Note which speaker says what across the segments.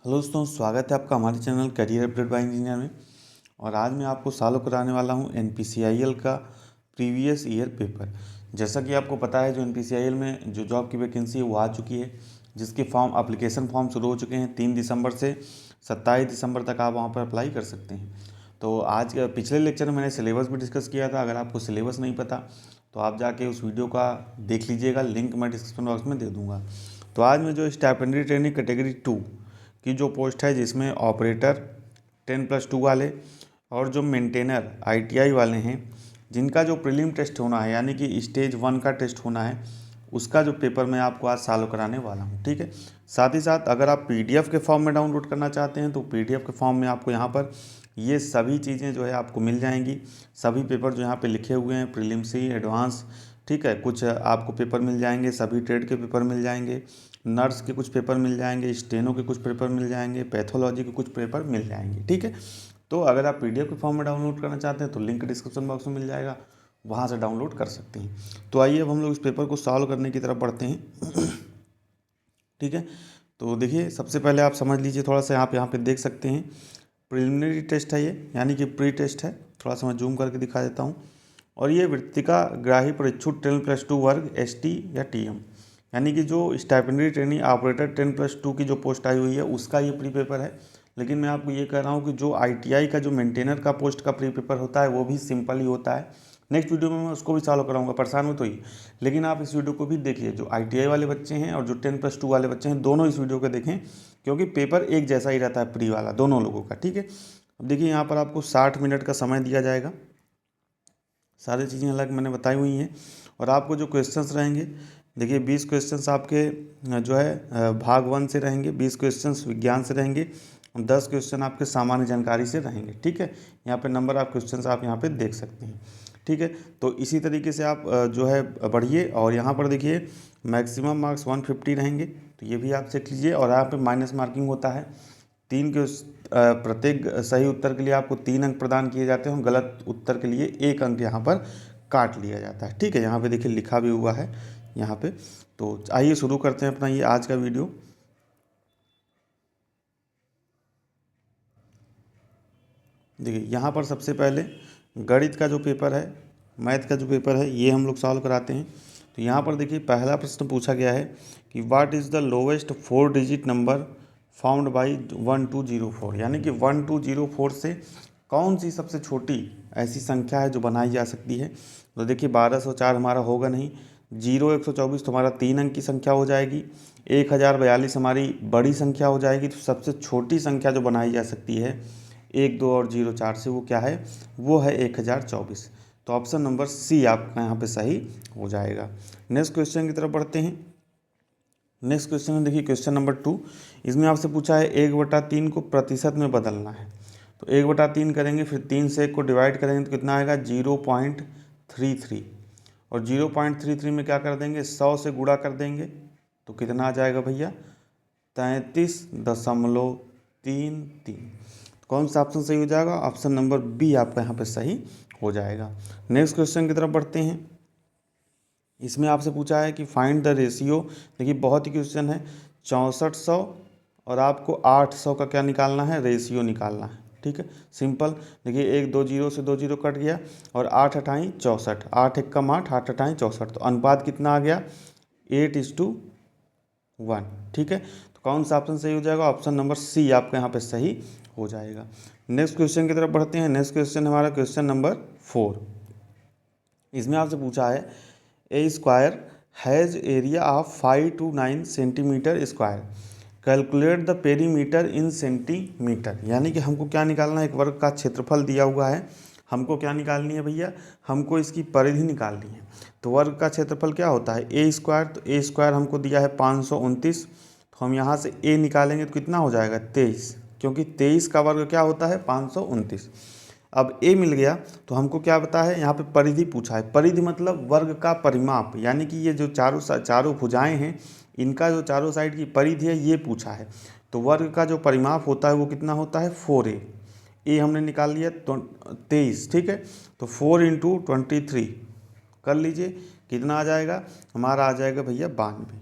Speaker 1: Hello दोस्तों, स्वागत है आपका हमारे channel career update bye engineer में। और आज मैं आपको सॉल्व कराने वाला हूं NPCIL का प्रीवियस ईयर पेपर। जैसा कि आपको पता है, जो NPCIL में जो जॉब की वैकेंसी है वो आ चुकी है, जिसके एप्लीकेशन फॉर्म शुरू हो चुके हैं। 3 दिसंबर से 27 दिसंबर तक आप वहां पर अप्लाई कर सकते हैं। तो आज पिछले लेक्चर में मैंने सिलेबस भी डिस्कस किया था। अगर आपको सिलेबस नहीं पता तो आप जाके उस वीडियो का देख लीजिएगा, लिंक मैं डिस्क्रिप्शन बॉक्स में दे दूँगा। तो आज मैं जो स्टाइपेंडरी ट्रेनिंग कैटेगरी 2 की जो पोस्ट है, जिसमें ऑपरेटर 10+2 वाले और जो मेंटेनर ITI वाले हैं, जिनका जो प्रीलिम टेस्ट होना है यानी कि स्टेज 1 का टेस्ट होना है, उसका जो पेपर मैं आपको आज सॉल्व कराने वाला हूँ। ठीक है। साथ ही साथ अगर आप PDF के फॉर्म में डाउनलोड करना चाहते हैं तो PDF के फॉर्म में आपको यहाँ पर ये सभी चीज़ें जो है आपको मिल जाएंगी। सभी पेपर जो यहाँ पे लिखे हुए हैं, प्रीलिम्स एडवांस, ठीक है, कुछ आपको पेपर मिल जाएंगे, सभी ट्रेड के पेपर मिल जाएंगे, नर्स के कुछ पेपर मिल जाएंगे, स्टेनो के कुछ पेपर मिल जाएंगे, पैथोलॉजी के कुछ पेपर मिल जाएंगे। ठीक है। तो अगर आप PDF के फॉर्म में डाउनलोड करना चाहते हैं तो लिंक डिस्क्रिप्शन बॉक्स में मिल जाएगा, वहाँ से डाउनलोड कर सकते हैं। तो आइए अब हम लोग इस पेपर को सॉल्व करने की तरफ बढ़ते हैं। ठीक है। तो देखिए, सबसे पहले आप समझ लीजिए थोड़ा सा, यहाँ पे देख सकते हैं प्रिलिमिनरी टेस्ट है ये, यानी कि प्री टेस्ट है। थोड़ा सा मैं जूम करके दिखा देता हूँ। और ये वृत्तिका ग्राही परीक्षु 10+2 वर्ग ST या TM, यानी कि जो स्टाइपेंडरी ट्रेनिंग ऑपरेटर 10+2 की जो पोस्ट आई हुई है उसका ये प्री पेपर है। लेकिन मैं आपको ये कह रहा हूँ कि जो ITI का जो मेंटेनर का पोस्ट का प्री पेपर होता है वो भी सिंपल ही होता है। नेक्स्ट वीडियो में मैं उसको भी सॉल्व कराऊंगा, परेशान हो तो ही। लेकिन आप इस वीडियो को भी देखिए, जो ITI वाले बच्चे हैं और जो 10+2 वाले बच्चे हैं, दोनों इस वीडियो को देखें, क्योंकि पेपर एक जैसा ही रहता है प्री वाला दोनों लोगों का। ठीक है। अब देखिए, यहाँ पर आपको 60 मिनट का समय दिया जाएगा। सारी चीज़ें अलग मैंने बताई हुई हैं। और आपको जो क्वेश्चंस रहेंगे, देखिए 20 क्वेश्चंस आपके जो है भाग 1 से रहेंगे, 20 क्वेश्चंस विज्ञान से रहेंगे, 10 क्वेश्चन आपके सामान्य जानकारी से रहेंगे। ठीक है। यहाँ पे नंबर ऑफ क्वेश्चंस आप यहाँ पे देख सकते हैं। ठीक है। तो इसी तरीके से आप जो है बढ़िए। और यहाँ पर देखिए मैक्सिमम मार्क्स 150 रहेंगे, तो ये भी आप चेक लीजिए। और यहाँ पे माइनस मार्किंग होता है। प्रत्येक सही उत्तर के लिए आपको 3 अंक प्रदान किए जाते हैं, गलत उत्तर के लिए 1 अंक यहाँ पर काट लिया जाता है। ठीक है। यहाँ पे देखिए लिखा भी हुआ है यहाँ पे। तो आइए शुरू करते हैं अपना ये आज का वीडियो। देखिए यहाँ पर सबसे पहले गणित का जो पेपर है, मैथ का जो पेपर है, ये हम लोग सॉल्व कराते हैं। तो यहाँ पर देखिए पहला प्रश्न पूछा गया है कि what is the lowest 4 digit number found by 1204, यानी कि 1204 से कौन सी सबसे छोटी ऐसी संख्या है जो बनाई जा सकती है। तो देखिए 1204 हमारा होगा नहीं, 0124 तो हमारा 3 अंक की संख्या हो जाएगी, 1042 हमारी बड़ी संख्या हो जाएगी। तो सबसे छोटी संख्या जो बनाई जा सकती है 1, 2 और 0, 4 से, वो क्या है, वो है 1024। तो ऑप्शन नंबर C आपका यहाँ पे सही हो जाएगा। नेक्स्ट क्वेश्चन की तरफ बढ़ते हैं। नेक्स्ट क्वेश्चन में देखिए क्वेश्चन नंबर 2, इसमें आपसे पूछा है 1/3 को प्रतिशत में बदलना है। तो 1/3 करेंगे, फिर 3 से 1 को डिवाइड करेंगे तो कितना आएगा 0.33। और 0.33 में क्या कर देंगे, 100 से गुणा कर देंगे तो कितना आ जाएगा भैया 33.33। कौन सा ऑप्शन सही हो जाएगा, ऑप्शन नंबर B आपका यहाँ पे सही हो जाएगा। नेक्स्ट क्वेश्चन की तरफ बढ़ते हैं। इसमें आपसे पूछा है कि फाइंड द रेशियो। देखिए बहुत ही क्वेश्चन है, 6400 और आपको 800 का क्या निकालना है, रेशियो निकालना है। ठीक है, सिंपल। देखिए 1 2 0 से 2 0 कट गया और 8 8 64, 8 1 8, 8 8 64, तो अनुपात कितना आ गया 8:1। ठीक है। तो कौन सा ऑप्शन सही हो जाएगा, ऑप्शन नंबर C आपका यहाँ पे सही हो जाएगा। नेक्स्ट क्वेश्चन की तरफ बढ़ते हैं। नेक्स्ट क्वेश्चन हमारा क्वेश्चन नंबर 4। इसमें आपसे पूछा है a square has area of 5 to 9 centimetre square, calculate the perimeter in centimetre. यानी कि हमको क्या निकालना है, एक वर्ग का क्षेत्रफल दिया हुआ है, हमको क्या निकालनी है भैया, हमको इसकी परिधि निकालनी है। तो वर्ग का क्षेत्रफल क्या होता है ए स्क्वायर, तो ए स्क्वायर हमको दिया है 529, तो हम यहाँ से ए निकालेंगे तो कितना हो जाएगा 23, क्योंकि 23 का वर्ग क्या होता है 529। अब ए मिल गया तो हमको क्या पता है, यहाँ पे परिधि पूछा है। परिधि मतलब वर्ग का परिमाप, यानी कि ये जो चारों भुजाएं हैं, इनका जो चारों साइड की परिधि है ये पूछा है। तो वर्ग का जो परिमाप होता है वो कितना होता है 4a। ए हमने निकाल लिया 23। ठीक है। तो 4 × 23 कर लीजिए, कितना आ जाएगा हमारा, आ जाएगा भैया 92।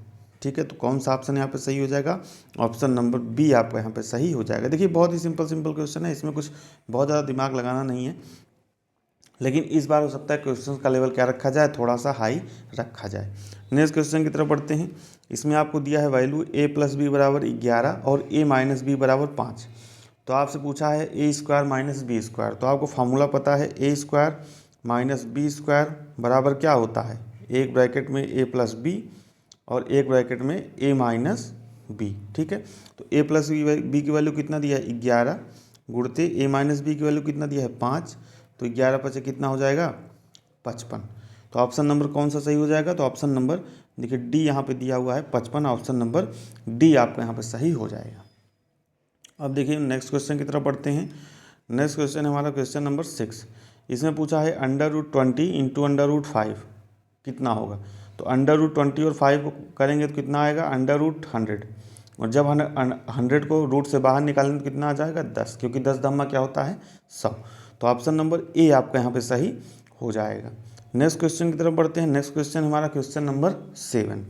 Speaker 1: ठीक है, तो कौन सा ऑप्शन यहाँ पे सही हो जाएगा? ऑप्शन नंबर बी आपका यहाँ पे सही हो जाएगा। देखिए बहुत ही सिंपल क्वेश्चन है, इसमें कुछ बहुत ज़्यादा दिमाग लगाना नहीं है, लेकिन इस बार हो सकता है क्वेश्चन का लेवल क्या रखा जाए, थोड़ा सा हाई रखा जाए। नेक्स्ट क्वेश्चन की तरफ बढ़ते हैं। इसमें आपको दिया है वैल्यू a + b = 11 और a - b = 5। तो आपसे पूछा है a² - b², तो आपको फार्मूला पता है a² - b² बराबर क्या होता है, एक ब्रैकेट में a + b और एक ब्रैकेट में a - b। ठीक है, तो a + b की वैल्यू कितना दिया है 11 गुणते a - b की वैल्यू कितना दिया है 5, तो 11 × 5 कितना हो जाएगा 55। तो ऑप्शन नंबर कौन सा सही हो जाएगा? तो ऑप्शन नंबर देखिए डी यहाँ पे दिया हुआ है 55, ऑप्शन नंबर डी आपका यहाँ पे सही हो जाएगा। अब देखिए नेक्स्ट क्वेश्चन की तरफ बढ़ते हैं। नेक्स्ट क्वेश्चन हमारा क्वेश्चन नंबर 6। इसमें पूछा है √20 × √5 कितना होगा? तो √20 और 5 को करेंगे तो कितना आएगा √100, और जब 100 को रूट से बाहर निकालेंगे तो कितना आ जाएगा 10, क्योंकि 10 धम्मा क्या होता है 100। तो ऑप्शन नंबर ए आपका यहाँ पे सही हो जाएगा। नेक्स्ट क्वेश्चन की तरफ बढ़ते हैं। नेक्स्ट क्वेश्चन हमारा क्वेश्चन नंबर 7।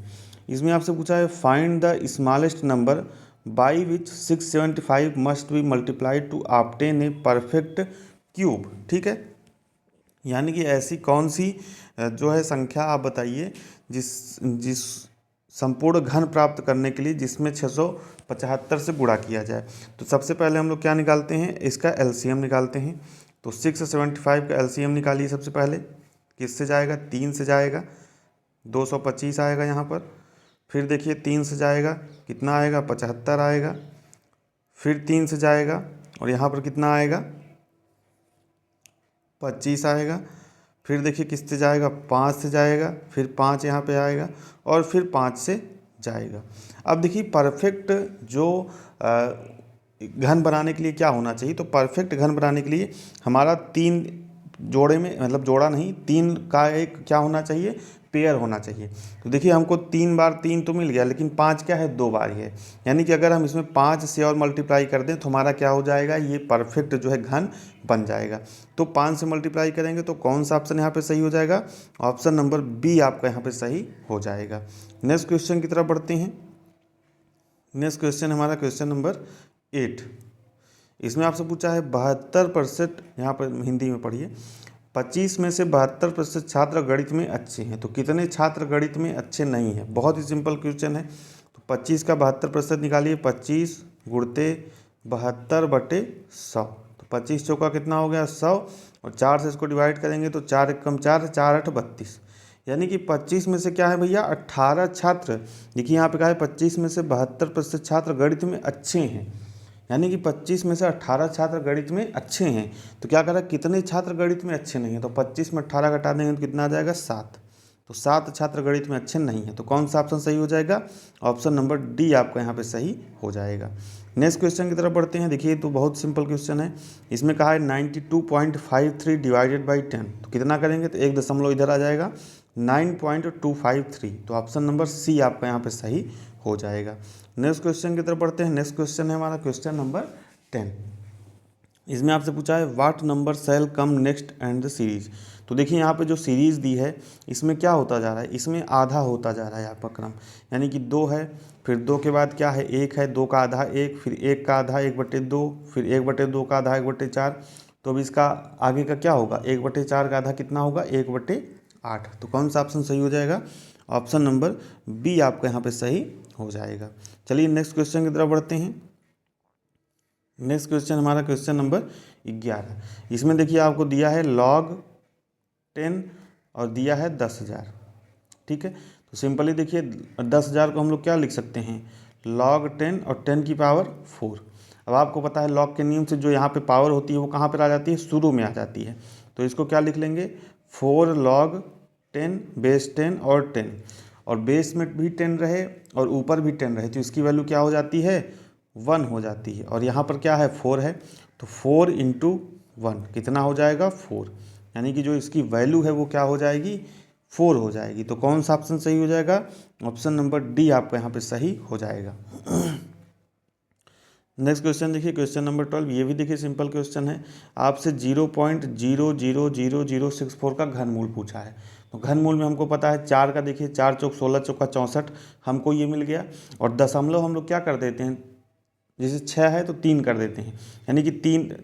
Speaker 1: इसमें आपसे पूछा है find the smallest number by which 675 must be multiplied to obtain a perfect cube. ठीक है, यानी कि ऐसी कौन सी जो है संख्या आप बताइए जिस संपूर्ण घन प्राप्त करने के लिए जिसमें 675 से गुणा किया जाए। तो सबसे पहले हम लोग क्या निकालते हैं, इसका एलसीएम निकालते हैं। तो 675 का एलसीएम निकालिए सबसे पहले, किससे जाएगा 3 से जाएगा, 225 आएगा यहाँ पर। फिर देखिए 3 से जाएगा कितना आएगा 75 आएगा, फिर 3 से जाएगा और यहाँ पर कितना आएगा 25 आएगा। फिर देखिए किससे जाएगा 5 से जाएगा, फिर 5 यहाँ पे आएगा और फिर 5 से जाएगा। अब देखिए परफेक्ट जो घन बनाने के लिए क्या होना चाहिए, तो परफेक्ट घन बनाने के लिए हमारा 3 जोड़े में, मतलब जोड़ा नहीं 3 का एक क्या होना चाहिए पेयर होना चाहिए। तो देखिए हमको 3 बार 3 तो मिल गया, लेकिन 5 क्या है 2 बार ही है, यानी कि अगर हम इसमें 5 से और मल्टीप्लाई कर दें तो हमारा क्या हो जाएगा, ये परफेक्ट जो है घन बन जाएगा। तो 5 से मल्टीप्लाई करेंगे तो कौन सा ऑप्शन यहाँ पे सही हो जाएगा? ऑप्शन नंबर बी आपका यहाँ पे सही हो जाएगा। नेक्स्ट क्वेश्चन की तरफ बढ़ते हैं। नेक्स्ट क्वेश्चन हमारा क्वेश्चन नंबर 8। इसमें आपसे पूछा है 72%, यहाँ पर हिंदी में पढ़िए, 25 में से 72% छात्र गणित में अच्छे हैं, तो कितने छात्र गणित में अच्छे नहीं हैं? बहुत ही सिंपल क्वेश्चन है। तो 25 का 72% निकालिए, 25 गुणते 72/100, तो 25 चौका कितना हो गया 100, और 4 से इसको डिवाइड करेंगे तो 4 एकम 4, 4 8 32, यानी कि 25 में से क्या है भैया 18 छात्र। देखिए यहाँ पे कहा है 25 में से 72% छात्र गणित में अच्छे हैं, यानी कि 25 में से 18 छात्र गणित में अच्छे हैं। तो क्या करा, कितने छात्र गणित में अच्छे नहीं हैं? तो 25 में 18 घटा देंगे तो कितना आ जाएगा 7, तो 7 छात्र गणित में अच्छे नहीं हैं। तो कौन सा ऑप्शन सही हो जाएगा? ऑप्शन नंबर डी आपका यहाँ पे सही हो जाएगा। नेक्स्ट क्वेश्चन की तरफ बढ़ते हैं। देखिए तो बहुत सिंपल क्वेश्चन है। इसमें कहा है 92.53 डिवाइडेड बाई 10, तो कितना करेंगे तो 1 दशमलव इधर आ जाएगा 9.253, तो ऑप्शन नंबर सी आपका यहाँ पे सही हो जाएगा। नेक्स्ट क्वेश्चन की तरफ बढ़ते हैं। नेक्स्ट क्वेश्चन है हमारा क्वेश्चन नंबर 10। इसमें आपसे पूछा है what number shall come next and the series. तो देखिए यहाँ पे जो सीरीज़ दी है इसमें क्या होता जा रहा है, इसमें आधा होता जा रहा है आपका क्रम, यानी कि 2 है, फिर 2 के बाद क्या है 1 है, 2 का आधा 1, फिर 1 का आधा 1/2, फिर 1/2 का आधा 1/4। तो अब इसका आगे का क्या होगा, 1/4 का आधा कितना होगा 1/8। तो कौन सा ऑप्शन सही हो जाएगा? ऑप्शन नंबर बी आपका यहाँ पे सही हो जाएगा। चलिए नेक्स्ट क्वेश्चन की तरफ बढ़ते हैं। नेक्स्ट क्वेश्चन हमारा क्वेश्चन नंबर 11। इसमें देखिए आपको दिया है log 10 और दिया है 10,000। ठीक है, तो सिंपली देखिए 10,000 को हम लोग क्या लिख सकते हैं, log 10 और 10 की पावर 4। अब आपको पता है लॉग के नियम से जो यहाँ पे पावर होती है वो कहाँ पर आ जाती है, शुरू में आ जाती है। तो इसको क्या लिख लेंगे 4 log 10 बेस 10 और 10, और बेस में भी 10 रहे और ऊपर भी 10 रहे, तो इसकी वैल्यू क्या हो जाती है 1 हो जाती है। और यहाँ पर क्या है 4 है, तो 4 × 1 कितना हो जाएगा 4, यानी कि जो इसकी वैल्यू है वो क्या हो जाएगी 4 हो जाएगी। तो कौन सा ऑप्शन सही हो जाएगा? ऑप्शन नंबर डी आपका यहाँ पे सही हो जाएगा। नेक्स्ट क्वेश्चन देखिए क्वेश्चन नंबर 12। ये भी देखिए सिंपल क्वेश्चन है। आपसे 0.0000064 का घनमूल पूछा है। तो घनमूल में हमको पता है 4 का, देखिए 4 चौक 16, चौका 64, हमको ये मिल गया। और दशमलव हम लोग क्या कर देते हैं, जैसे 6 है तो 3 कर देते हैं, यानी कि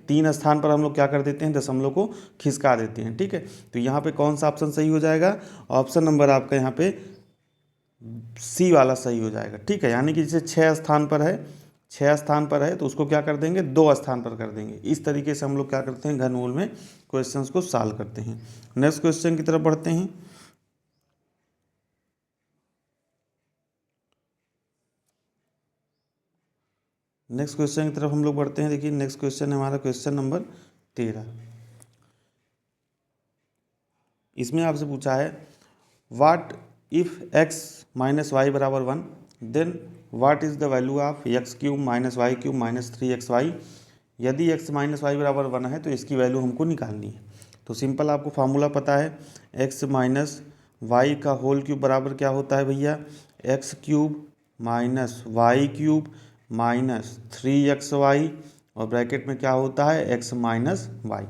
Speaker 1: तीन स्थान पर हम लोग क्या कर देते हैं, दशमलव को खिसका देते हैं। ठीक है, तो यहाँ पे कौन सा ऑप्शन सही हो जाएगा, ऑप्शन नंबर आपका यहाँ पे सी वाला सही हो जाएगा। ठीक है, यानी कि जैसे 6 स्थान पर है तो उसको क्या कर देंगे, 2 स्थान पर कर देंगे। इस तरीके से हम लोग क्या करते हैं, घनमूल में क्वेश्चंस को सॉल्व करते हैं। नेक्स्ट क्वेश्चन की तरफ बढ़ते हैं। नेक्स्ट क्वेश्चन की तरफ हम लोग बढ़ते हैं। देखिए नेक्स्ट क्वेश्चन है हमारा क्वेश्चन नंबर 13। इसमें आपसे पूछा है what if x minus Y बराबर 1, then what is the value of X cube minus Y cube minus 3xy। यदि x माइनस वाई बराबर 1 है तो इसकी वैल्यू हमको निकालनी है। तो सिंपल आपको फार्मूला पता है, x माइनस वाई का होल क्यूब बराबर क्या होता है भैया, X cube minus Y cube minus 3xy, और ब्रैकेट में क्या होता है, x माइनस वाई।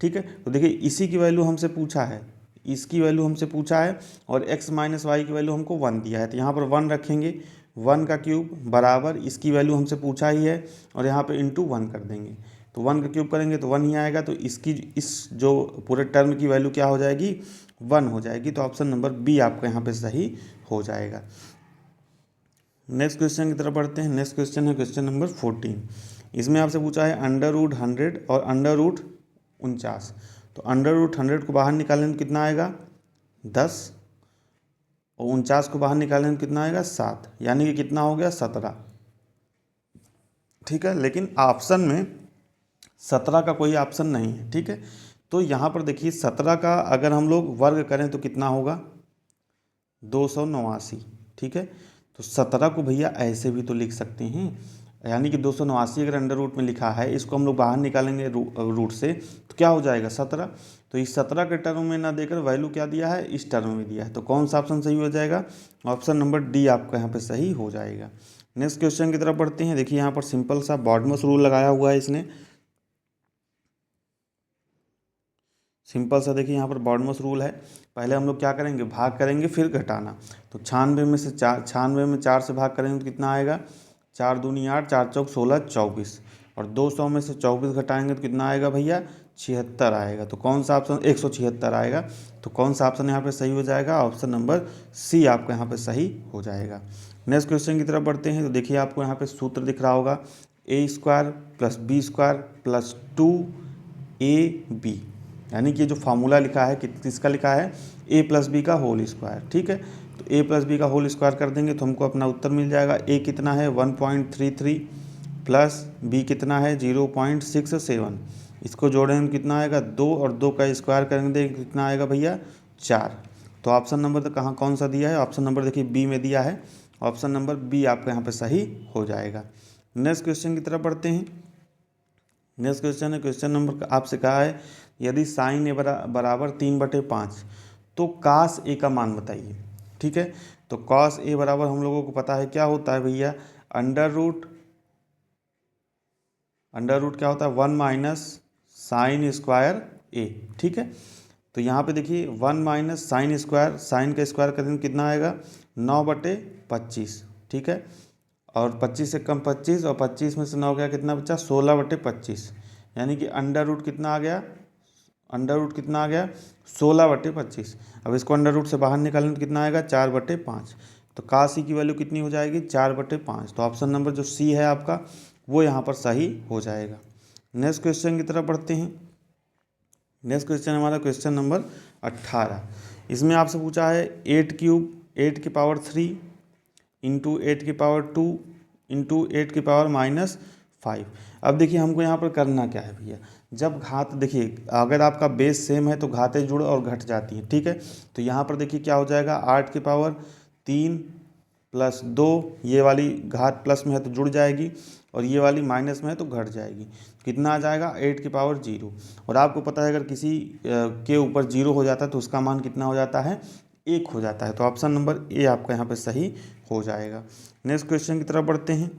Speaker 1: ठीक है, तो देखिए इसी की वैल्यू हमसे पूछा है, इसकी वैल्यू हमसे पूछा है, और x माइनस वाई की वैल्यू हमको 1 दिया है। तो यहाँ पर 1 रखेंगे, 1 का क्यूब बराबर इसकी वैल्यू हमसे पूछा ही है, और यहाँ पे इंटू 1 कर देंगे। तो 1 का क्यूब करेंगे तो 1 ही आएगा, तो इसकी इस जो पूरे टर्म की वैल्यू क्या हो जाएगी, 1 हो जाएगी। तो ऑप्शन नंबर बी आपका यहाँ पे सही हो जाएगा। नेक्स्ट क्वेश्चन की तरफ बढ़ते हैं। नेक्स्ट क्वेश्चन है क्वेश्चन नंबर 14। इसमें आपसे पूछा है अंडर रूट 100 और अंडर रूट 49। तो अंडर रूट 100 को बाहर निकालने में कितना आएगा, 10, और 49 को बाहर निकालने में कितना आएगा, 7, यानी कि कितना हो गया, 17। ठीक है, लेकिन ऑप्शन में 17 का कोई ऑप्शन नहीं है। ठीक है, तो यहाँ पर देखिए 17 का अगर हम लोग वर्ग करें तो कितना होगा, 289। ठीक है, तो 17 को भैया ऐसे भी तो लिख सकते हैं, यानी कि 289 अगर अंडर रूट में लिखा है, इसको हम लोग बाहर निकालेंगे रूट से तो क्या हो जाएगा, 17। तो इस 17 के टर्म में ना देकर वैल्यू क्या दिया है, इस टर्म में दिया है। तो कौन सा ऑप्शन सही हो जाएगा, ऑप्शन नंबर डी आपका यहाँ पे सही हो जाएगा। नेक्स्ट क्वेश्चन की तरफ बढ़ते हैं। देखिए यहाँ पर सिंपल सा बॉडमस रूल लगाया हुआ है इसने, सिंपल सा देखिए यहाँ पर बॉडमस रूल है। पहले हम लोग क्या करेंगे, भाग करेंगे फिर घटाना। तो 96 में से 4 से भाग करेंगे तो कितना आएगा, 4 दूनी 8, 4 चौक 16, 24, और 200 में से 24 घटाएंगे तो कितना आएगा भैया, 76 आएगा। तो कौन सा ऑप्शन, 176 आएगा। तो कौन सा ऑप्शन यहाँ पे सही हो जाएगा, ऑप्शन नंबर सी आपका यहाँ पे सही हो जाएगा। नेक्स्ट क्वेश्चन की तरफ बढ़ते हैं। तो देखिए आपको यहाँ पे सूत्र दिख रहा होगा, a² + b² + 2ab, यानी कि जो फार्मूला लिखा है किसका लिखा है, a + b का होल स्क्वायर। ठीक है, तो a + b का होल स्क्वायर कर देंगे तो हमको अपना उत्तर मिल जाएगा। a कितना है 1.33 प्लस b कितना है 0.67, इसको जोड़ेंगे कितना आएगा 2, और 2 का स्क्वायर करेंगे कितना आएगा भैया 4। तो ऑप्शन नंबर तो कहाँ कौन सा दिया है, ऑप्शन नंबर देखिए बी में दिया है, ऑप्शन नंबर बी आपका यहाँ पे सही हो जाएगा। नेक्स्ट क्वेश्चन की तरफ बढ़ते हैं। नेक्स्ट क्वेश्चन है क्वेश्चन नंबर आपसे कहा है यदि साइन ए बराबर 3/5 तो कास ए का मान बताइए। ठीक है, तो कॉस ए बराबर हम लोगों को पता है क्या होता है भैया, अंडर रूट क्या होता है, 1 माइनस साइन स्क्वायर ए। ठीक है, तो यहाँ पे देखिए 1 माइनस साइन स्क्वायर, साइन का स्क्वायर करेंगे कितना आएगा 9/25। ठीक है, और 25 से कम 25, और 25 में से 9 गया कितना बचा 16/25, यानी कि अंडर रूट कितना आ गया, 16/25। अब इसको अंडर रूट से बाहर निकालें तो कितना आएगा 4/5। तो काश ई की वैल्यू कितनी हो जाएगी 4/5। तो ऑप्शन नंबर जो सी है आपका वो यहाँ पर सही हो जाएगा। नेक्स्ट क्वेश्चन की तरफ बढ़ते हैं। नेक्स्ट क्वेश्चन हमारा क्वेश्चन नंबर 18। इसमें आपसे पूछा है 8³ 8 × 8 इंटू 8 -5। अब देखिए हमको यहाँ पर करना क्या है भैया, जब घात देखिए अगर आपका बेस सेम है तो घातें जुड़ और घट जाती हैं। ठीक है, तो यहाँ पर देखिए क्या हो जाएगा 8³ + 2, ये वाली घात प्लस में है तो जुड़ जाएगी, और ये वाली माइनस में है तो घट जाएगी। कितना आ जाएगा 8⁻0। और आपको पता है अगर किसी के ऊपर 0 हो जाता है तो उसका मान कितना हो जाता है 1 हो जाता है। तो ऑप्शन नंबर ए आपका यहाँ पे सही हो जाएगा। नेक्स्ट क्वेश्चन की तरफ बढ़ते हैं।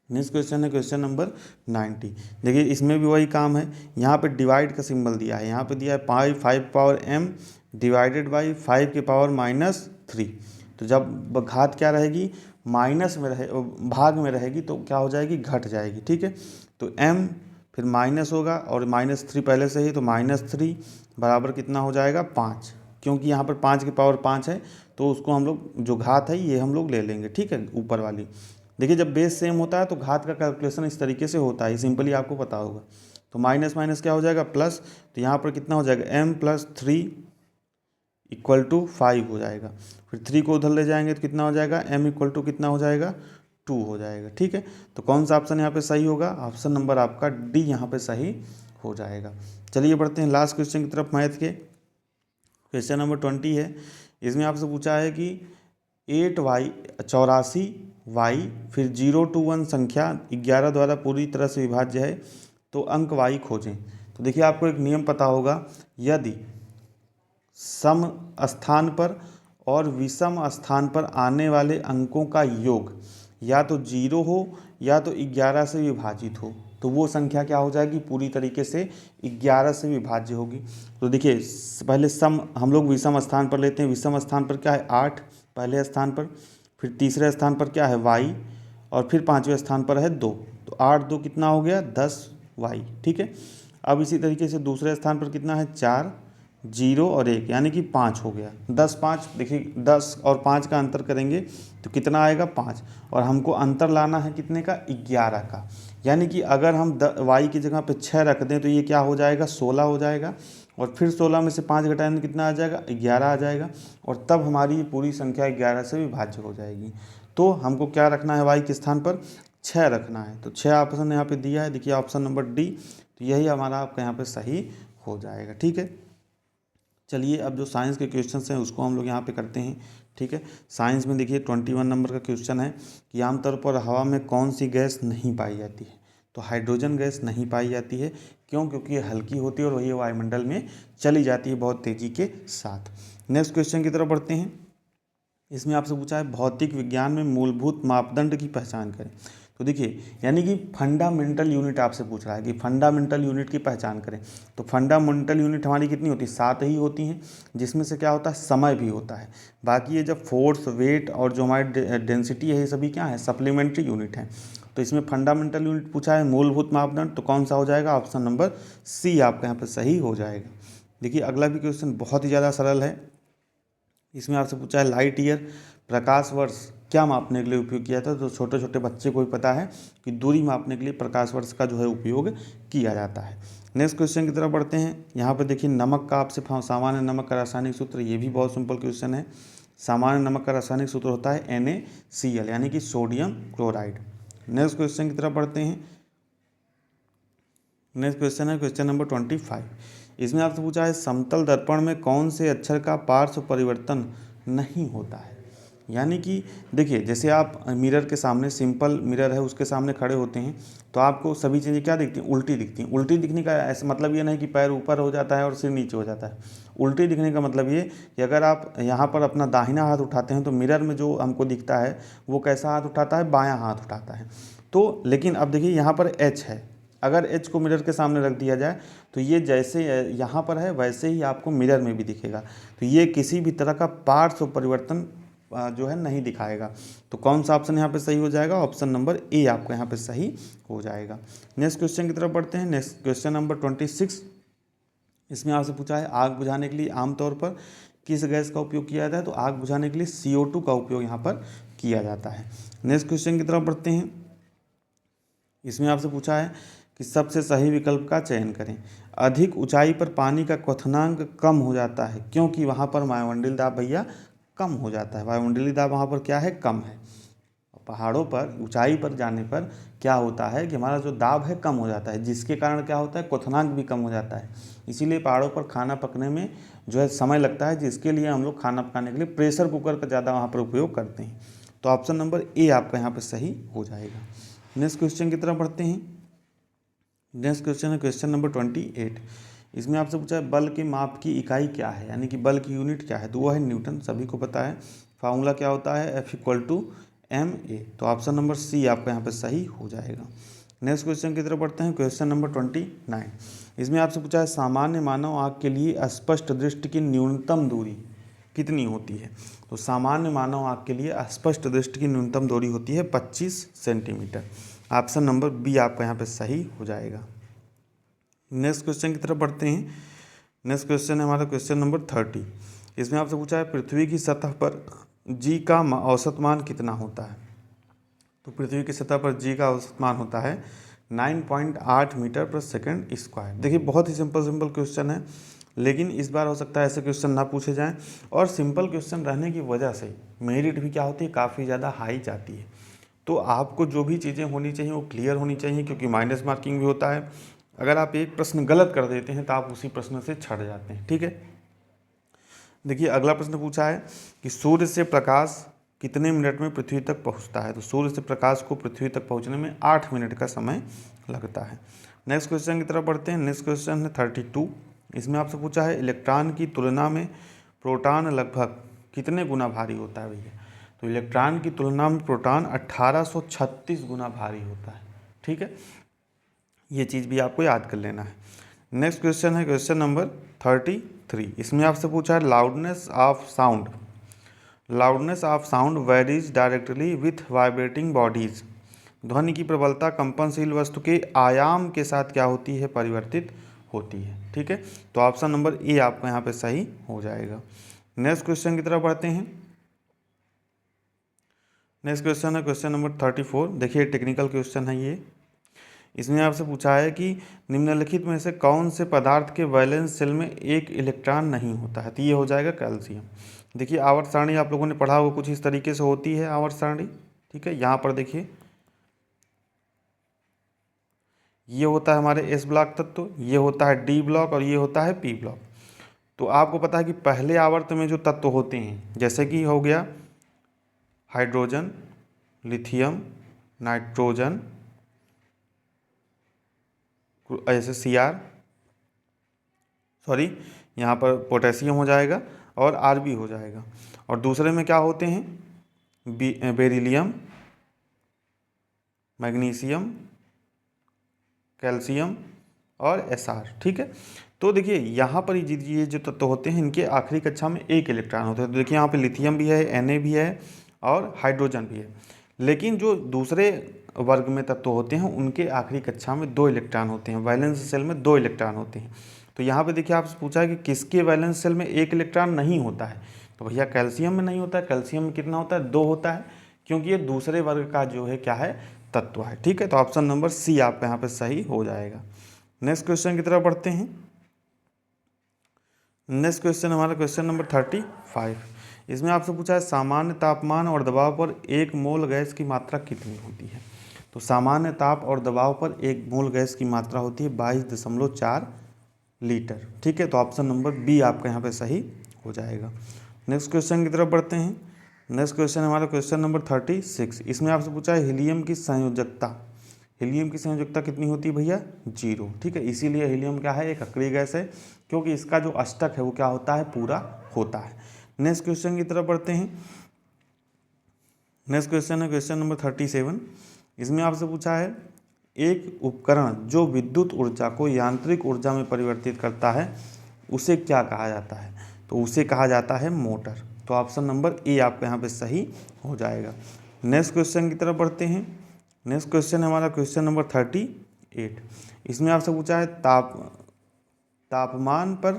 Speaker 1: नेक्स्ट क्वेश्चन है क्वेश्चन नंबर 90। देखिए इसमें भी वही काम है, यहाँ पे डिवाइड का सिंबल दिया है, यहाँ पे दिया है 5m डिवाइडेड बाई 5 की पावर -3। तो जब घात क्या रहेगी, माइनस में रहे, भाग में रहेगी तो क्या हो जाएगी, घट जाएगी। ठीक है, तो m फिर माइनस होगा और -3 पहले से ही, तो -3 बराबर कितना हो जाएगा, 5। क्योंकि यहाँ पर 5 की पावर 5 है तो उसको हम लोग, जो घात है ये हम लोग ले लेंगे। ठीक है, ऊपर वाली। देखिए जब बेस सेम होता है तो घात का कैलकुलेशन इस तरीके से होता है, सिंपली आपको पता होगा। तो माइनस माइनस क्या हो जाएगा, प्लस। तो यहाँ पर कितना हो जाएगा, m+3 = 5 हो जाएगा। फिर 3 को उधर ले जाएंगे तो कितना हो जाएगा, m कितना हो जाएगा, 2 हो जाएगा। ठीक है, तो कौन सा ऑप्शन यहाँ पे सही होगा, ऑप्शन नंबर आपका डी यहाँ पे सही हो जाएगा। चलिए बढ़ते हैं लास्ट क्वेश्चन की तरफ, मैथ के। क्वेश्चन नंबर 20 है। इसमें आपसे पूछा है कि 8y 84y फिर 0 to 1 संख्या 11 द्वारा पूरी तरह से विभाज्य है, तो अंक y खोजें। तो देखिए आपको एक नियम पता होगा, यदि सम स्थान पर और विषम स्थान पर आने वाले अंकों का योग या तो 0 हो या तो 11 से विभाजित हो, तो वो संख्या क्या हो जाएगी, पूरी तरीके से 11 से विभाज्य होगी। तो देखिए पहले सम हम लोग विषम स्थान पर लेते हैं। विषम स्थान पर क्या है, 8 पहले स्थान पर, फिर तीसरे स्थान पर क्या है, y, और फिर पाँचवें स्थान पर है 2। तो 8 2 कितना हो गया, 10y। ठीक है, अब इसी तरीके से दूसरे स्थान पर कितना है, 4, 0 और 1 यानी कि 5 हो गया। 10 5, देखिए 10 और 5 का अंतर करेंगे तो कितना आएगा, 5। और हमको अंतर लाना है कितने का, 11 का। यानी कि अगर हम y की जगह पे 6 रख दें तो ये क्या हो जाएगा, 16 हो जाएगा। और फिर 16 में से 5 घटाएंगे तो कितना आ जाएगा, 11 आ जाएगा। और तब हमारी ये पूरी संख्या 11 से विभाज्य हो जाएगी। तो हमको क्या रखना है, y के स्थान पर 6 रखना है। तो 6 ऑप्शन यहाँ पे दिया है, देखिए ऑप्शन नंबर डी। तो यही हमारा आपका यहाँ पे सही हो जाएगा। ठीक है, चलिए अब जो साइंस के क्वेश्चंस हैं उसको हम लोग यहाँ पे करते हैं। ठीक है, साइंस में देखिए 21 नंबर का क्वेश्चन है कि आमतौर पर हवा में कौन सी गैस नहीं पाई जाती है। तो हाइड्रोजन गैस नहीं पाई जाती है। क्यों, क्योंकि ये हल्की होती है और वही वायुमंडल में चली जाती है बहुत तेज़ी के साथ। नेक्स्ट क्वेश्चन की तरफ बढ़ते हैं। इसमें आपसे पूछा है भौतिक विज्ञान में मूलभूत मापदंड की पहचान करें। तो देखिए यानी कि फंडामेंटल यूनिट आपसे पूछ रहा है कि फंडामेंटल यूनिट की पहचान करें। तो फंडामेंटल यूनिट हमारी कितनी होती है, 7 ही होती हैं, जिसमें से क्या होता है, समय भी होता है। बाकी ये जब फोर्स, वेट और जो हमारी डेंसिटी है, ये सभी क्या है, सप्लीमेंट्री यूनिट हैं। तो इसमें फंडामेंटल यूनिट पूछा है, मूलभूत मापदंड, तो कौन सा हो जाएगा, ऑप्शन नंबर सी आपका यहाँ पर सही हो जाएगा। देखिए अगला भी क्वेश्चन बहुत ही ज़्यादा सरल है। इसमें आपसे पूछा है लाइट ईयर, प्रकाश वर्ष क्या मापने के लिए उपयोग किया था। तो छोटे छोटे बच्चे को भी पता है कि दूरी मापने के लिए प्रकाश वर्ष का जो है उपयोग किया जाता है। नेक्स्ट क्वेश्चन की तरफ बढ़ते हैं। यहाँ पर देखिए नमक का आपसे सामान्य नमक का रासायनिक सूत्र, ये भी बहुत सिंपल क्वेश्चन है। सामान्य नमक का रासायनिक सूत्र होता है NaCl यानी कि सोडियम क्लोराइड। नेक्स्ट क्वेश्चन की तरफ बढ़ते हैं। नेक्स्ट क्वेश्चन है क्वेश्चन नंबर 25। इसमें आपसे पूछा है समतल दर्पण में कौन से अक्षर का पार्श्व परिवर्तन नहीं होता है। यानी कि देखिए जैसे आप मिरर के सामने, सिंपल मिरर है उसके सामने खड़े होते हैं तो आपको सभी चीज़ें क्या दिखती हैं, उल्टी दिखती हैं। उल्टी दिखने का ऐसा मतलब ये नहीं कि पैर ऊपर हो जाता है और सिर नीचे हो जाता है। उल्टी दिखने का मतलब ये कि अगर आप यहाँ पर अपना दाहिना हाथ उठाते हैं तो मिरर में जो हमको दिखता है वो कैसा हाथ उठाता है, बायां हाथ उठाता है। तो लेकिन अब देखिए यहाँ पर H है, अगर H को मिरर के सामने रख दिया जाए तो ये जैसे यहाँ पर है वैसे ही आपको मिरर में भी दिखेगा। तो ये किसी भी तरह का पार्श्व परिवर्तन जो है नहीं दिखाएगा। तो कौन सा ऑप्शन यहाँ पे सही हो जाएगा, ऑप्शन नंबर ए आपका यहाँ पे सही हो जाएगा। नेक्स्ट क्वेश्चन की तरफ बढ़ते हैं। Next question number 26। इसमें आपसे पूछा है आग बुझाने के लिए आमतौर पर किस गैस का उपयोग किया जाता है। तो आग बुझाने के लिए CO2 का उपयोग यहाँ पर किया जाता है। नेक्स्ट क्वेश्चन की तरफ बढ़ते हैं। इसमें आपसे पूछा है कि सबसे सही विकल्प का चयन करें। अधिक ऊंचाई पर पानी का क्वथनांक कम हो जाता है क्योंकि वहाँ पर वायुमंडलीय दाब भैया कम हो जाता है। वायुमंडलीय दाब वहाँ पर क्या है, कम है। पहाड़ों पर ऊंचाई पर जाने पर क्या होता है कि हमारा जो दाब है कम हो जाता है, जिसके कारण क्या होता है, क्वथनांक भी कम हो जाता है। इसीलिए पहाड़ों पर खाना पकने में जो है समय लगता है, जिसके लिए हम लोग खाना पकाने के लिए प्रेशर कुकर का ज़्यादा वहाँ पर उपयोग करते हैं। तो ऑप्शन नंबर ए आपका यहाँ पर सही हो जाएगा। नेक्स्ट क्वेश्चन की तरफ बढ़ते हैं। नेक्स्ट क्वेश्चन है क्वेश्चन नंबर 28। इसमें आपसे पूछा है बल के माप की इकाई क्या है, यानी कि बल की यूनिट क्या है। तो वो है न्यूटन, सभी को पता है। फार्मूला क्या होता है, F = ma। तो ऑप्शन नंबर सी आपका यहाँ पे सही हो जाएगा। नेक्स्ट क्वेश्चन की तरफ बढ़ते हैं। क्वेश्चन नंबर 29, इसमें आपसे पूछा है सामान्य मानव आँख के लिए स्पष्ट दृष्टि की न्यूनतम दूरी कितनी होती है। तो सामान्य मानव आँख के लिए स्पष्ट दृष्टि की न्यूनतम दूरी होती है 25 सेंटीमीटर। ऑप्शन नंबर बी आपका यहाँ पे सही हो जाएगा। नेक्स्ट क्वेश्चन की तरफ बढ़ते हैं। नेक्स्ट क्वेश्चन है हमारा क्वेश्चन नंबर 30। इसमें आपसे पूछा है पृथ्वी की सतह पर जी का औसत मान कितना होता है। तो पृथ्वी की सतह पर जी का औसत मान होता है 9.8 मीटर पर सेकंड स्क्वायर। देखिए बहुत ही सिंपल क्वेश्चन है, लेकिन इस बार हो सकता है ऐसे क्वेश्चन ना पूछे जाएं, और सिंपल क्वेश्चन रहने की वजह से मेरिट भी क्या होती है, काफ़ी ज़्यादा हाई जाती है। तो आपको जो भी चीज़ें होनी चाहिए वो क्लियर होनी चाहिए, क्योंकि माइनस मार्किंग भी होता है। अगर आप एक प्रश्न गलत कर देते हैं तो आप उसी प्रश्न से छट जाते हैं। ठीक है, देखिए अगला प्रश्न पूछा है कि सूर्य से प्रकाश कितने मिनट में पृथ्वी तक पहुंचता है। तो सूर्य से प्रकाश को पृथ्वी तक पहुंचने में 8 मिनट का समय लगता है। नेक्स्ट क्वेश्चन की तरफ बढ़ते हैं। नेक्स्ट क्वेश्चन है 32। इसमें आपसे पूछा है इलेक्ट्रॉन की तुलना में प्रोटॉन लगभग कितने गुना भारी होता है भैया। तो इलेक्ट्रॉन की तुलना में प्रोटॉन 1836 गुना भारी होता है। ठीक है, ये चीज़ भी आपको याद कर लेना है। नेक्स्ट क्वेश्चन है क्वेश्चन नंबर 33। इसमें आपसे पूछा है loudness of sound varies directly with vibrating bodies. ध्वनि की प्रबलता कंपनशील वस्तु के आयाम के साथ क्या होती है, परिवर्तित होती है। ठीक है, तो ऑप्शन नंबर ए आपका यहाँ पे सही हो जाएगा। नेक्स्ट क्वेश्चन की तरफ बढ़ते हैं। नेक्स्ट क्वेश्चन है क्वेश्चन नंबर 34। देखिए टेक्निकल क्वेश्चन है ये। इसमें आपसे पूछा है कि निम्नलिखित में से कौन से पदार्थ के वैलेंस शेल में एक इलेक्ट्रॉन नहीं होता है। तो ये हो जाएगा कैल्शियम। देखिए आवर्त सारणी आप लोगों ने पढ़ा होगा, कुछ इस तरीके से होती है आवर्त सारणी। ठीक है, यहाँ पर देखिए ये होता है हमारे एस ब्लॉक तत्व, ये होता है डी ब्लॉक और ये होता है पी ब्लॉक। तो आपको पता है कि पहले आवर्त में जो तत्व होते हैं, जैसे कि हो गया हाइड्रोजन, लिथियम, नाइट्रोजन, ऐसे Cr, सॉरी यहाँ पर पोटेशियम हो जाएगा और Rb हो जाएगा। और दूसरे में क्या होते हैं, बेरिलियम, मैग्नीशियम, कैल्शियम और Sr। ठीक है, तो देखिए यहाँ पर ये जो तत्व होते हैं इनके आखिरी कक्षा में एक इलेक्ट्रॉन होता है। तो देखिए यहाँ पे लिथियम भी है, Na भी है और हाइड्रोजन भी है। लेकिन जो दूसरे वर्ग में तत्व होते हैं उनके आखिरी कक्षा में 2 इलेक्ट्रॉन होते हैं, वैलेंस शेल में 2 इलेक्ट्रॉन होते हैं। तो यहाँ पे देखिए आपसे पूछा है कि किसके वैलेंस शेल में 1 इलेक्ट्रॉन नहीं होता है। तो भैया कैल्शियम में नहीं होता है। कैल्शियम में कितना होता है, 2 होता है, क्योंकि ये दूसरे वर्ग का जो है क्या है, तत्व है। ठीक है, तो ऑप्शन नंबर सी आपका यहाँ पे सही हो जाएगा। नेक्स्ट क्वेश्चन की तरफ बढ़ते हैं। नेक्स्ट क्वेश्चन हमारा क्वेश्चन नंबर 35। इसमें आपसे पूछा है सामान्य तापमान और दबाव पर 1 मोल गैस की मात्रा कितनी होती है। तो सामान्य ताप और दबाव पर 1 मोल गैस की मात्रा होती है 22.4 लीटर। ठीक है, तो ऑप्शन नंबर बी आपका यहाँ पे सही हो जाएगा। नेक्स्ट क्वेश्चन की तरफ बढ़ते हैं। नेक्स्ट क्वेश्चन हमारा क्वेश्चन नंबर 36। इसमें आपसे पूछा है हीलियम की संयोजकता कितनी होती है भैया, 0। ठीक है, इसीलिए हीलियम क्या है, एक अक्रिय गैस है, क्योंकि इसका जो अष्टक है वो क्या होता है, पूरा होता है। नेक्स्ट क्वेश्चन की तरफ बढ़ते हैं। नेक्स्ट क्वेश्चन है क्वेश्चन नंबर 37। इसमें आपसे पूछा है एक उपकरण जो विद्युत ऊर्जा को यांत्रिक ऊर्जा में परिवर्तित करता है उसे क्या कहा जाता है। तो उसे कहा जाता है मोटर। तो ऑप्शन नंबर ए आपका यहाँ पे सही हो जाएगा। नेक्स्ट क्वेश्चन की तरफ बढ़ते हैं। नेक्स्ट क्वेश्चन हमारा क्वेश्चन नंबर 38। इसमें आपसे पूछा है तापमान पर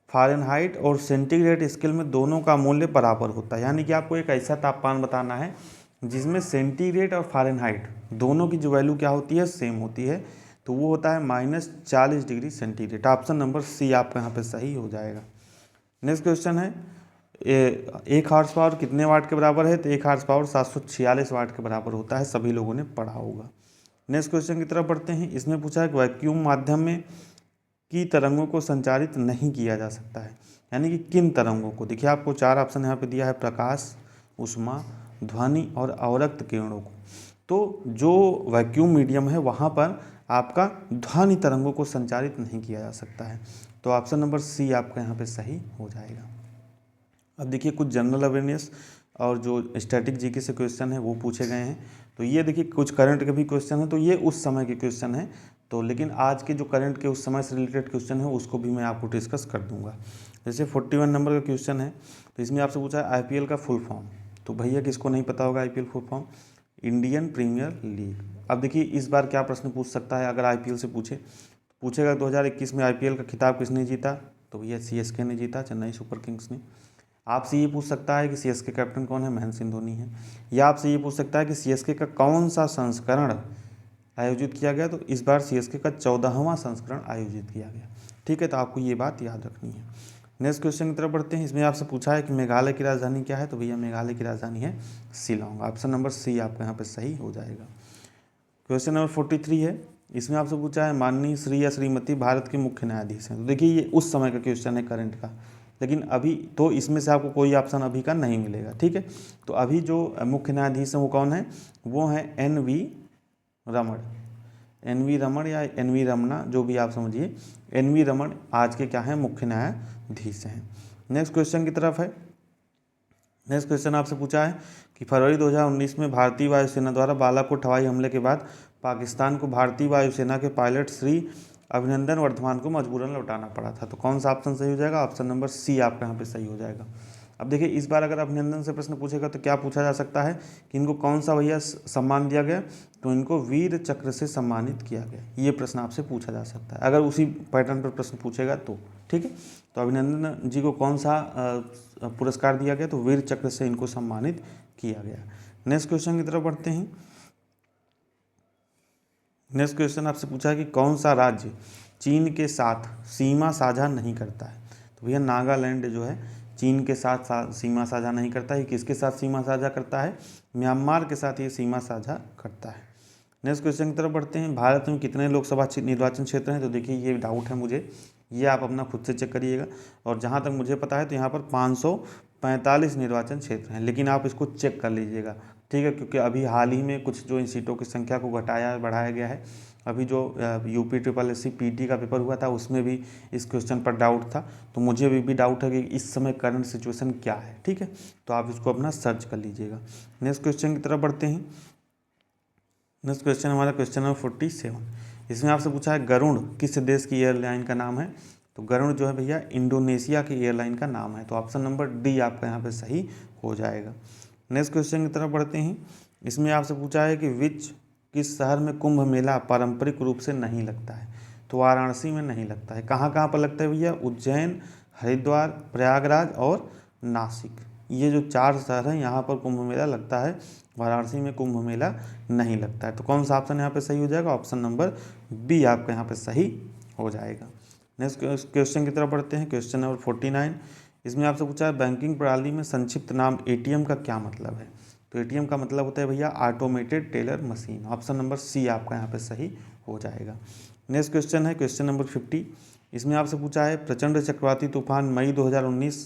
Speaker 1: फ़ारेनहाइट और सेंटीग्रेड स्केल में दोनों का मूल्य बराबर होता है। यानी कि आपको एक ऐसा तापमान बताना है जिसमें सेंटीग्रेड और फ़ारेनहाइट दोनों की जो वैल्यू क्या होती है, सेम होती है। तो वो होता है -40 degree centigrade. Option number C आपका यहाँ पे सही हो जाएगा। नेक्स्ट क्वेश्चन है 1 हॉर्स पावर कितने वाट के बराबर है। तो 1 हॉर्स पावर 746 वाट के बराबर होता है, सभी लोगों ने पढ़ा होगा। नेक्स्ट क्वेश्चन की तरफ बढ़ते हैं। इसमें पूछा है कि वैक्यूम माध्यम में की तरंगों को संचारित नहीं किया जा सकता है, यानी कि किन तरंगों को। देखिए आपको 4 ऑप्शन यहाँ पे दिया है, प्रकाश, ऊष्मा, ध्वनि और अवरक्त किरणों को। तो जो वैक्यूम मीडियम है वहाँ पर आपका ध्वनि तरंगों को संचारित नहीं किया जा सकता है। तो ऑप्शन नंबर सी आपका यहाँ पे सही हो जाएगा। अब देखिए कुछ जनरल अवेयरनेस और जो स्टैटिक जीके से क्वेश्चन है वो पूछे गए हैं। तो ये देखिए कुछ करंट के भी क्वेश्चन है, तो ये उस समय के क्वेश्चन है। तो लेकिन आज के जो करंट के उस समय से रिलेटेड क्वेश्चन है उसको भी मैं आपको डिस्कस कर दूंगा। जैसे 41 नंबर का क्वेश्चन है, तो इसमें आपसे पूछा है IPL का फुल फॉर्म। तो भैया किसको नहीं पता होगा IPL full form? Indian Premier League. अब देखिए इस बार क्या प्रश्न पूछ सकता है, अगर IPL से पूछेगा 2021 में IPL का खिताब किसने जीता? तो भैया CSK ने जीता, चेन्नई सुपर किंग्स ने। आपसे ये पूछ सकता है कि CSK कैप्टन कौन है? महेंद्र सिंह धोनी है। या आपसे ये पूछ सकता है कि CSK का कौन सा संस्करण आयोजित किया गया? तो इस बार CSK का 14वां संस्करण आयोजित किया गया। ठीक है, तो आपको ये बात याद रखनी है। नेक्स्ट क्वेश्चन की तरफ बढ़ते हैं। इसमें आपसे पूछा है कि मेघालय की राजधानी क्या है? तो भैया मेघालय की राजधानी है शिलोंग। ऑप्शन नंबर सी आपका यहाँ पे सही हो जाएगा। क्वेश्चन नंबर 43 है। इसमें आपसे पूछा है माननीय श्री या श्रीमती भारत के मुख्य न्यायाधीश हैं। तो देखिए ये उस समय का क्वेश्चन है करंट का, लेकिन अभी तो इसमें से आपको कोई ऑप्शन अभी का नहीं मिलेगा। ठीक है, तो अभी जो मुख्य न्यायाधीश हैं वो कौन है? वो हैं NV रमण। NV रमण या NV रमना, जो भी आप समझिए, NV रमण आज के क्या हैं? मुख्य न्यायाधीश हैं। नेक्स्ट क्वेश्चन की तरफ है। नेक्स्ट क्वेश्चन आपसे पूछा है कि फरवरी 2019 में भारतीय वायुसेना द्वारा बालाकोट हवाई हमले के बाद पाकिस्तान को भारतीय वायुसेना के पायलट श्री अभिनंदन वर्धमान को मजबूरन लौटाना पड़ा था। तो कौन सा ऑप्शन सही हो जाएगा? ऑप्शन नंबर सी आपका यहाँ पे सही हो जाएगा। अब देखिए इस बार अगर अभिनंदन से प्रश्न पूछेगा तो क्या पूछा जा सकता है कि इनको कौन सा भैया सम्मान दिया गया? तो इनको वीर चक्र से सम्मानित किया गया। ये प्रश्न आपसे पूछा जा सकता है अगर उसी पैटर्न पर प्रश्न पूछेगा तो। ठीक है, तो अभिनंदन जी को कौन सा पुरस्कार दिया गया? तो वीर चक्र से इनको सम्मानित किया गया। नेक्स्ट क्वेश्चन की तरफ बढ़ते हैं। नेक्स्ट क्वेश्चन आपसे पूछा है कि कौन सा राज्य चीन के साथ सीमा साझा नहीं करता है? तो भैया नागालैंड जो है चीन के साथ सीमा साझा नहीं करता है। किसके साथ सीमा साझा करता है? म्यांमार के साथ ये सीमा साझा करता है। नेक्स्ट क्वेश्चन की तरफ बढ़ते हैं। भारत में कितने लोकसभा निर्वाचन क्षेत्र हैं? तो देखिए ये डाउट है मुझे, ये आप अपना खुद से चेक करिएगा। और जहाँ तक मुझे पता है तो यहाँ पर 545 निर्वाचन क्षेत्र हैं, लेकिन आप इसको चेक कर लीजिएगा। ठीक है, क्योंकि अभी हाल ही में कुछ जो इन सीटों की संख्या को घटाया बढ़ाया गया है। अभी जो UP SSC PT का पेपर हुआ था उसमें भी इस क्वेश्चन पर डाउट था, तो मुझे भी डाउट है कि इस समय करंट सिचुएशन क्या है। ठीक है, तो आप इसको अपना सर्च कर लीजिएगा। नेक्स्ट क्वेश्चन की तरफ बढ़ते हैं। नेक्स्ट क्वेश्चन हमारा क्वेश्चन नंबर 47। इसमें आपसे पूछा है गरुड़ किस देश की एयरलाइन का नाम है? तो गरुड़ जो है भैया इंडोनेशिया की एयरलाइन का नाम है। तो ऑप्शन नंबर डी आपका यहाँ पे सही हो जाएगा। नेक्स्ट क्वेश्चन की तरफ बढ़ते हैं। इसमें आपसे पूछा है कि किस शहर में कुंभ मेला पारंपरिक रूप से नहीं लगता है? तो वाराणसी में नहीं लगता है। कहाँ कहाँ पर लगता है भैया? उज्जैन, हरिद्वार, प्रयागराज और नासिक। ये जो 4 शहर हैं यहाँ पर कुंभ मेला लगता है। वाराणसी में कुंभ मेला नहीं लगता है। तो कौन सा ऑप्शन यहाँ पे सही हो जाएगा? ऑप्शन नंबर बी आपका यहाँ पे सही हो जाएगा। नेक्स्ट क्वेश्चन की तरफ बढ़ते हैं। Question number 49। इसमें आपसे पूछा है बैंकिंग प्रणाली में संक्षिप्त नाम ATM का क्या मतलब है? तो ATM का मतलब होता है भैया automated teller machine. Option number C आपका यहाँ पे सही हो जाएगा। नेक्स्ट क्वेश्चन है क्वेश्चन नंबर 50। इसमें आपसे पूछा है प्रचंड चक्रवाती तूफान मई 2019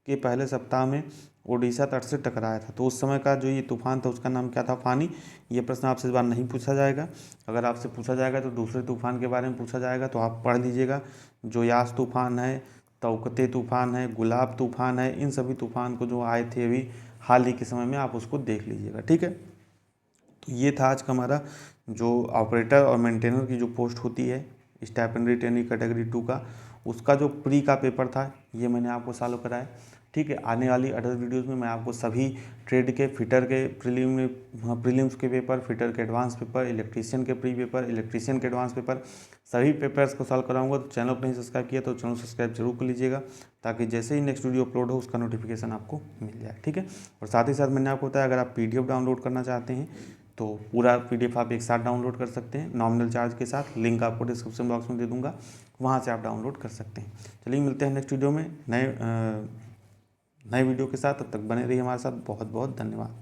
Speaker 1: के पहले सप्ताह में ओडिशा तट से टकराया था। तो उस समय का जो ये तूफान था उसका नाम क्या था? फानी। ये प्रश्न आपसे इस बार नहीं पूछा जाएगा। अगर आपसे पूछा जाएगा तो दूसरे तूफान के बारे में पूछा जाएगा, तो आप पढ़ लीजिएगा। जो यास तूफान है, तौकते तूफान है, गुलाब तूफान है, इन सभी तूफान को जो आए थे अभी हाल ही के समय में, आप उसको देख लीजिएगा। ठीक है, तो ये था आज का हमारा जो ऑपरेटर और मेंटेनर की जो पोस्ट होती है स्टाइपेंडरी ट्रेनिंग कैटेगरी 2 का, उसका जो प्री का पेपर था ये मैंने आपको सॉल्व कराया। ठीक है, आने वाली अदर वीडियोस में मैं आपको सभी ट्रेड के फिटर के प्रीलिम्स के पेपर, फिटर के एडवांस पेपर, इलेक्ट्रीशियन के प्री पेपर, इलेक्ट्रीशियन के एडवांस पेपर, सभी पेपर्स को सॉल्व कराऊंगा। तो चैनल को नहीं सब्सक्राइब किया तो चैनल सब्सक्राइब जरूर कर लीजिएगा, ताकि जैसे ही नेक्स्ट वीडियो अपलोड हो उसका नोटिफिकेशन आपको मिल जाए। ठीक है, और साथ ही साथ मैंने आपको बताया अगर आप PDF डाउनलोड करना चाहते हैं तो पूरा PDF आप एक साथ डाउनलोड कर सकते हैं नॉमिनल चार्ज के साथ। लिंक आपको डिस्क्रिप्शन बॉक्स में दे दूंगा, वहाँ से आप डाउनलोड कर सकते हैं। चलिए मिलते हैं नेक्स्ट वीडियो में नए वीडियो के साथ। तब तक बने रहिए हमारे साथ। बहुत बहुत धन्यवाद।